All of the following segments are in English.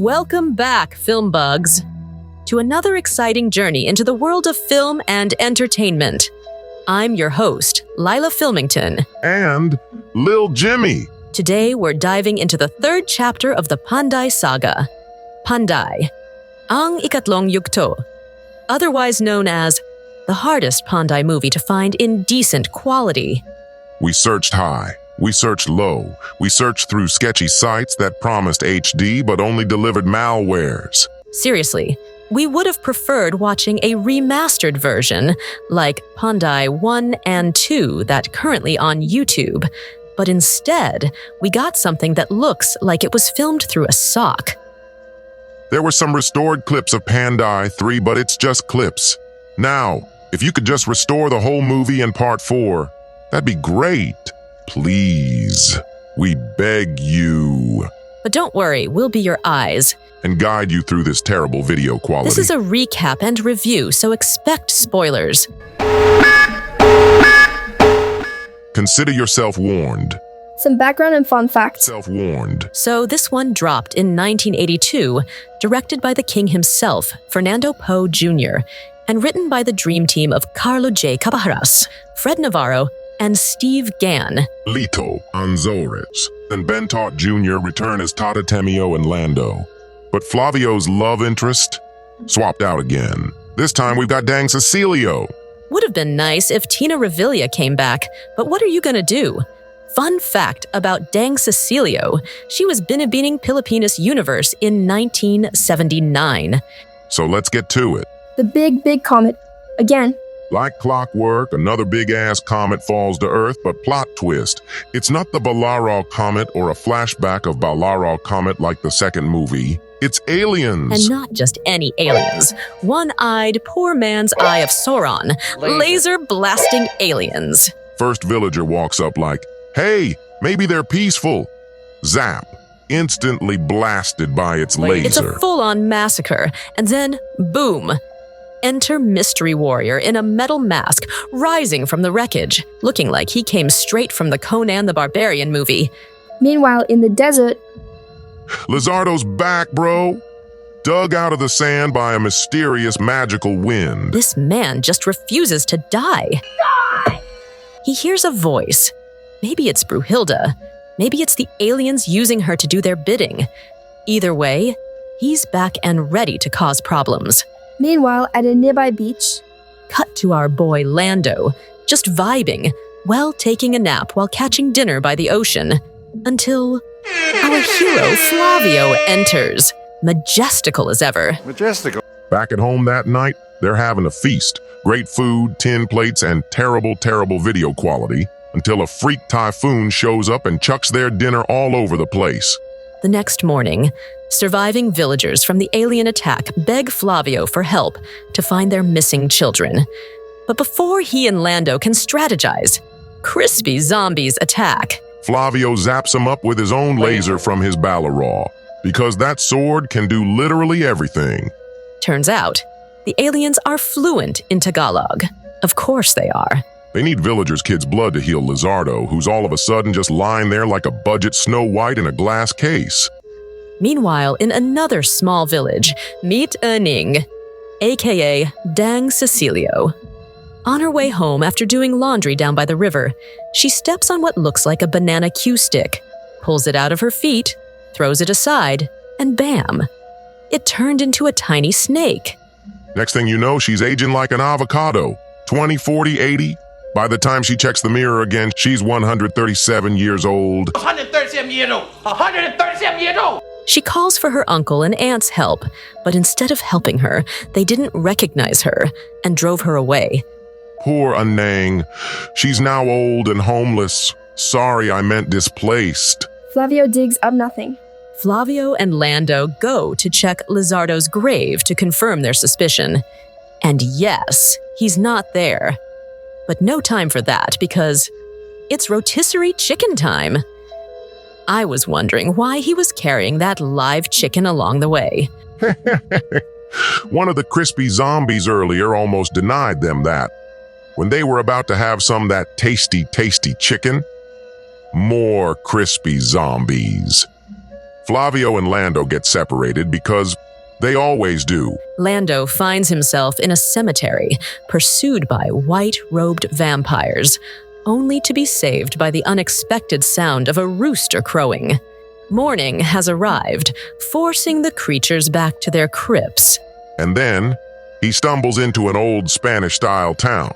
Welcome back, Filmbugs, to another exciting journey into the world of film and entertainment. I'm your host, Lila Filmington. And Lil Jimmy. Today, we're diving into the third chapter of the Panday saga, Panday, Ang Ikatlong Yugto, otherwise known as the hardest Panday movie to find in decent quality. We searched high, we searched low, we searched through sketchy sites that promised HD but only delivered malwares. Seriously, we would have preferred watching a remastered version, like Panday 1 and 2 that currently on YouTube, but instead, we got something that looks like it was filmed through a sock. There were some restored clips of Panday 3, but it's just clips. Now, if you could just restore the whole movie in part 4, that'd be great. Please. We beg you. But don't worry, we'll be your eyes. And guide you through this terrible video quality. This is a recap and review, so expect spoilers. Consider yourself warned. Some background and fun facts. Self-warned. So this one dropped in 1982, directed by the king himself, Fernando Poe Jr., and written by the dream team of Carlo J, Caparas, Fred Navarro, and Steve Gan. Lito Anzures. And Bentot Jr. return as Tata Temio and Lando. But Flavio's love interest swapped out again. This time we've got Dang Cecilio. Would have been nice if Tina Revilla came back, but what are you gonna do? Fun fact about Dang Cecilio, she was binibining Pilipinas universe in 1979. So let's get to it. The big comet. Again. Like clockwork, another big-ass comet falls to Earth, but plot twist. It's not the Ballarog comet or a flashback of Ballarog comet like the second movie. It's aliens. And not just any aliens. One-eyed, poor man's eye of Sauron. Laser-blasting aliens. First villager walks up like, hey, maybe they're peaceful. Zap. Instantly blasted by its laser. It's a full-on massacre. And then, boom. Enter Mystery Warrior in a metal mask, rising from the wreckage, looking like he came straight from the Conan the Barbarian movie. Meanwhile, in the desert, Lizardo's back, bro. Dug out of the sand by a mysterious magical wind. This man just refuses to die. He hears a voice. Maybe it's Brunhilde. Maybe it's the aliens using her to do their bidding. Either way, he's back and ready to cause problems. Meanwhile, at a nearby beach, cut to our boy Lando, just vibing, taking a nap while catching dinner by the ocean, until our hero Flavio enters, majestical as ever. Majestical. Back at home that night, they're having a feast. Great food, tin plates, and terrible video quality, until a freak typhoon shows up and chucks their dinner all over the place. The next morning, surviving villagers from the alien attack beg Flavio for help to find their missing children. But before he and Lando can strategize, crispy zombies attack. Flavio zaps him up with his own laser from his Ballarog, because that sword can do literally everything. Turns out, the aliens are fluent in Tagalog. Of course they are. They need villagers' kids' blood to heal Lizardo, who's all of a sudden just lying there like a budget Snow White in a glass case. Meanwhile, in another small village, meet Aning, aka Dang Cecilio. On her way home after doing laundry down by the river, she steps on what looks like a banana cue stick, pulls it out of her feet, throws it aside, and bam! It turned into a tiny snake. Next thing you know, she's aging like an avocado. 20, 40, 80. By the time she checks the mirror again, she's 137 years old. 137 years old! 137 years old! She calls for her uncle and aunt's help, but instead of helping her, they didn't recognize her and drove her away. Poor Aning. She's now old and homeless. Sorry, I meant displaced. Flavio digs up nothing. Flavio and Lando go to check Lizardo's grave to confirm their suspicion. And yes, he's not there. But no time for that because it's rotisserie chicken time. I was wondering why he was carrying that live chicken along the way. One of the crispy zombies earlier almost denied them that. When they were about to have some that tasty chicken, more crispy zombies. Flavio and Lando get separated because they always do. Lando finds himself in a cemetery, pursued by white-robed vampires, only to be saved by the unexpected sound of a rooster crowing. Morning has arrived, forcing the creatures back to their crypts. And then he stumbles into an old Spanish-style town,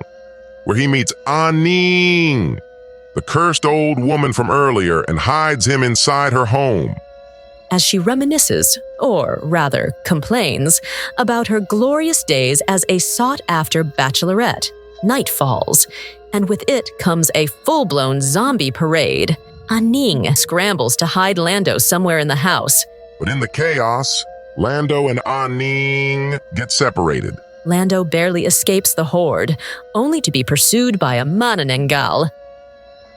where he meets Aning, the cursed old woman from earlier, and hides him inside her home. As she reminisces, or rather complains, about her glorious days as a sought-after bachelorette, night falls, and with it comes a full-blown zombie parade. Aning scrambles to hide Lando somewhere in the house. But in the chaos, Lando and Aning get separated. Lando barely escapes the horde, only to be pursued by a manananggal.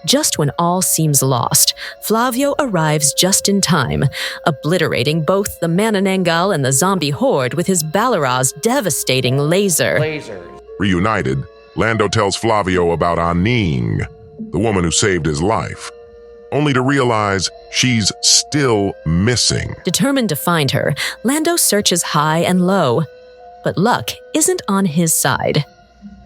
Just when all seems lost, Flavio arrives just in time, obliterating both the manananggal and the zombie horde with his Balara's devastating laser. Reunited, Lando tells Flavio about Aning, the woman who saved his life, only to realize she's still missing. Determined to find her, Lando searches high and low, but luck isn't on his side.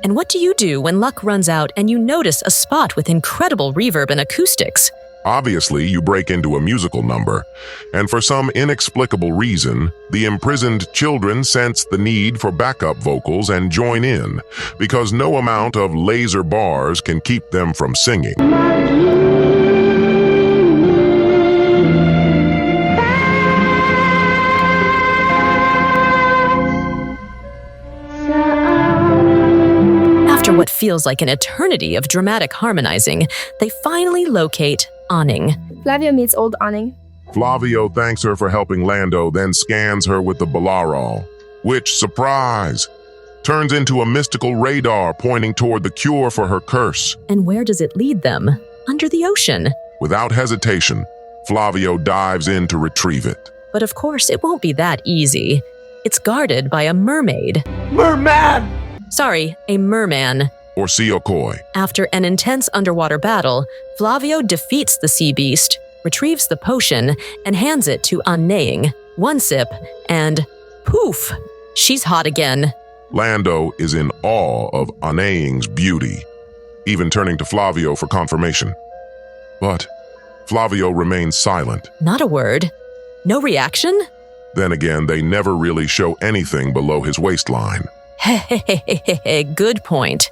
And what do you do when luck runs out and you notice a spot with incredible reverb and acoustics? Obviously, you break into a musical number, and for some inexplicable reason, the imprisoned children sense the need for backup vocals and join in, because no amount of laser bars can keep them from singing. After what feels like an eternity of dramatic harmonizing, they finally locate Aning. Flavio meets old Aning. Flavio thanks her for helping Lando, then scans her with the Balaro, which, surprise, turns into a mystical radar pointing toward the cure for her curse. And where does it lead them? Under the ocean. Without hesitation, Flavio dives in to retrieve it. But of course, it won't be that easy. It's guarded by a mermaid. Merman! Sorry, a merman. Or Siokoi. After an intense underwater battle, Flavio defeats the sea beast, retrieves the potion, and hands it to Aning. One sip, and poof, she's hot again. Lando is in awe of Aning's beauty, even turning to Flavio for confirmation. But Flavio remains silent. Not a word. No reaction? Then again, they never really show anything below his waistline. Good point.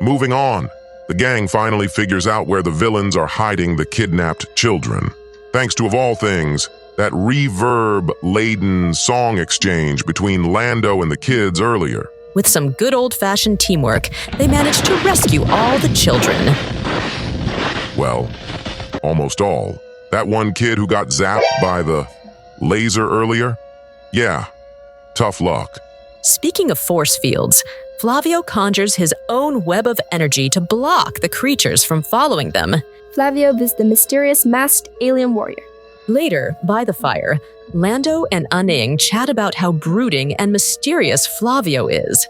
Moving on, the gang finally figures out where the villains are hiding the kidnapped children. Thanks to, of all things, that reverb-laden song exchange between Lando and the kids earlier. With some good old-fashioned teamwork, they managed to rescue all the children. Well, almost all. That one kid who got zapped by the laser earlier? Yeah, tough luck. Speaking of force fields, Flavio conjures his own web of energy to block the creatures from following them. Flavio is the mysterious masked alien warrior. Later, by the fire, Lando and Aning chat about how brooding and mysterious Flavio is.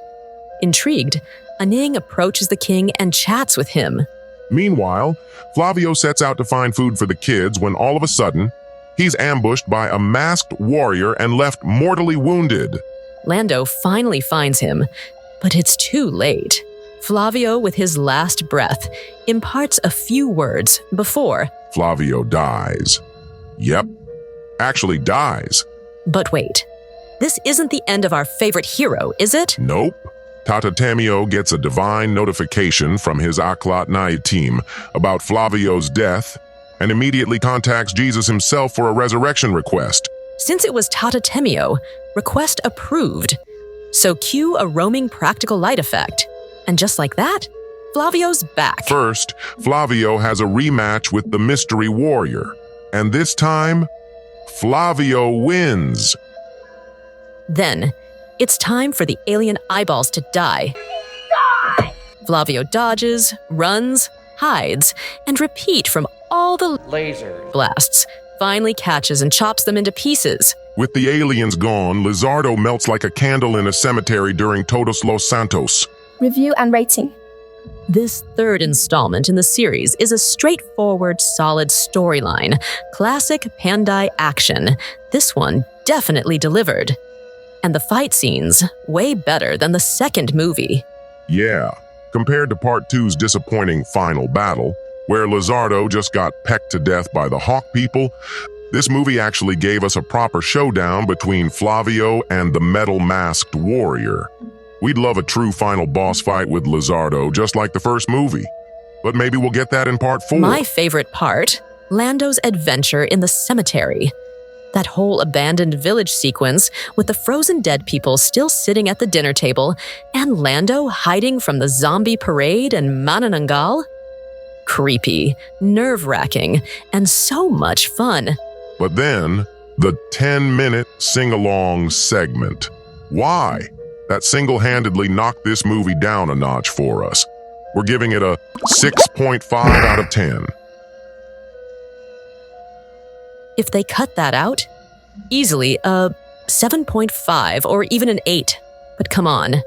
Intrigued, Aning approaches the king and chats with him. Meanwhile, Flavio sets out to find food for the kids when all of a sudden, he's ambushed by a masked warrior and left mortally wounded. Lando finally finds him, but it's too late. Flavio, with his last breath, imparts a few words before Flavio dies. Yep, actually dies. But wait, this isn't the end of our favorite hero, is it? Nope. Tata Tamio gets a divine notification from his Aklat Nai team about Flavio's death and immediately contacts Jesus himself for a resurrection request. Since it was Tata Temio, request approved. So cue a roaming practical light effect. And just like that, Flavio's back. First, Flavio has a rematch with the mystery warrior. And this time, Flavio wins. Then, it's time for the alien eyeballs to die. Flavio dodges, runs, hides, and repeat from all the Laser blasts, finally catches and chops them into pieces. With the aliens gone, Lizardo melts like a candle in a cemetery during Todos los Santos. Review and rating. This third installment in the series is a straightforward, solid storyline. Classic Panday action. This one definitely delivered. And the fight scenes, way better than the second movie. Yeah, compared to Part 2's disappointing final battle, where Lizardo just got pecked to death by the Hawk people, this movie actually gave us a proper showdown between Flavio and the metal-masked warrior. We'd love a true final boss fight with Lizardo, just like the first movie. But maybe we'll get that in Part 4. My favorite part, Lando's adventure in the cemetery. That whole abandoned village sequence with the frozen dead people still sitting at the dinner table and Lando hiding from the zombie parade and Manananggal. Creepy, nerve-wracking, and so much fun. But then, the 10-minute sing-along segment. Why? That single-handedly knocked this movie down a notch for us. We're giving it a 6.5 out of 10. If they cut that out, easily a 7.5 or even an 8. But come on,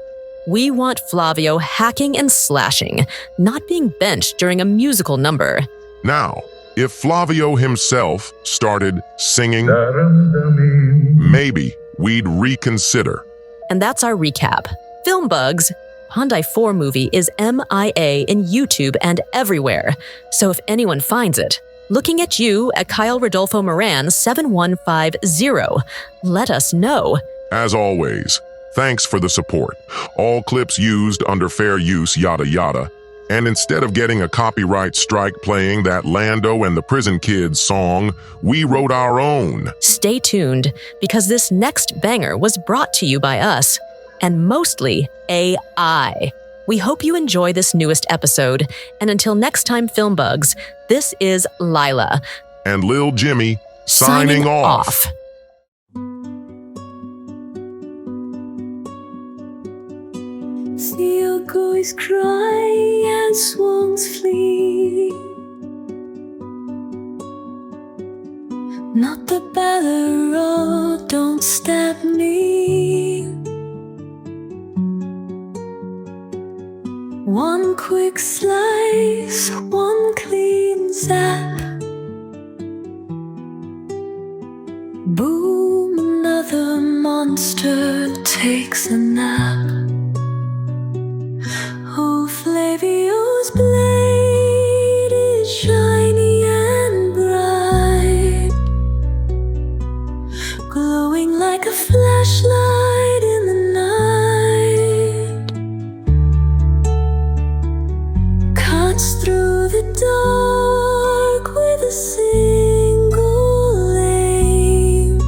we want Flavio hacking and slashing, not being benched during a musical number. Now, if Flavio himself started singing, maybe we'd reconsider. And that's our recap. Filmbug's Panday 4 movie is MIA in YouTube and everywhere, so if anyone finds it, looking at you at Kyle Rodolfo Moran 7150, let us know. As always, thanks for the support. All clips used under fair use, yada yada. And instead of getting a copyright strike playing that Lando and the Prison Kids song, we wrote our own. Stay tuned, because this next banger was brought to you by us, and mostly AI. We hope you enjoy this newest episode, and until next time, Filmbugs, this is Lila. And Lil Jimmy, signing off. Seal boys cry and swans flee. Not the Ballarod, don't stab me. One quick slice, one clean zap. Boom, another monster takes a nap. Oh, Flavio's blade is shiny and bright, glowing like a flashlight in the night. Cuts through the dark with a single aim.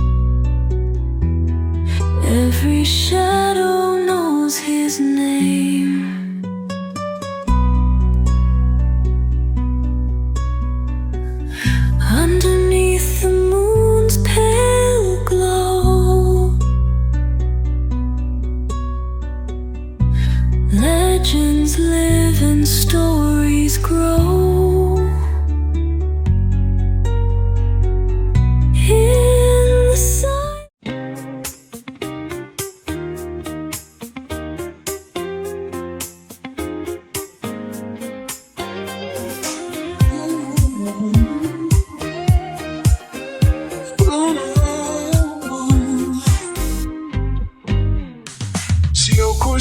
Every shadow knows his name. Underneath the moon's pale glow, legends live and stories grow. In the sun.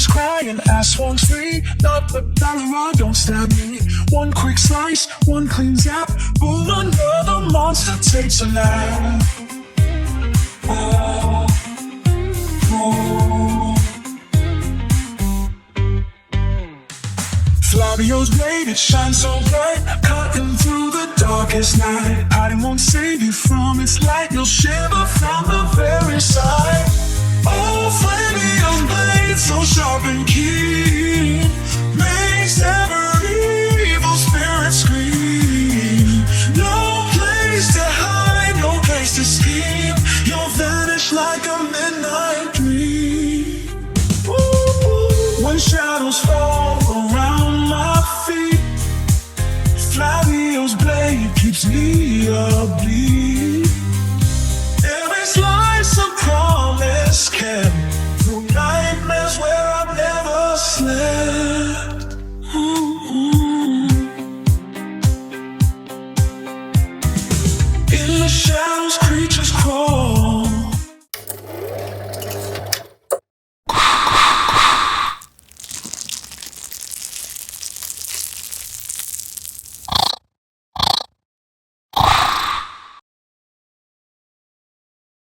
Crying, ass swung free. Not the Ballarod, don't stab me. One quick slice, one clean zap. Boom, another monster takes a nap. Oh, oh. Flavio's blade, it shines so bright, cutting through the darkest night. Hiding won't save you from its light. You'll shiver from the very sight. Oh,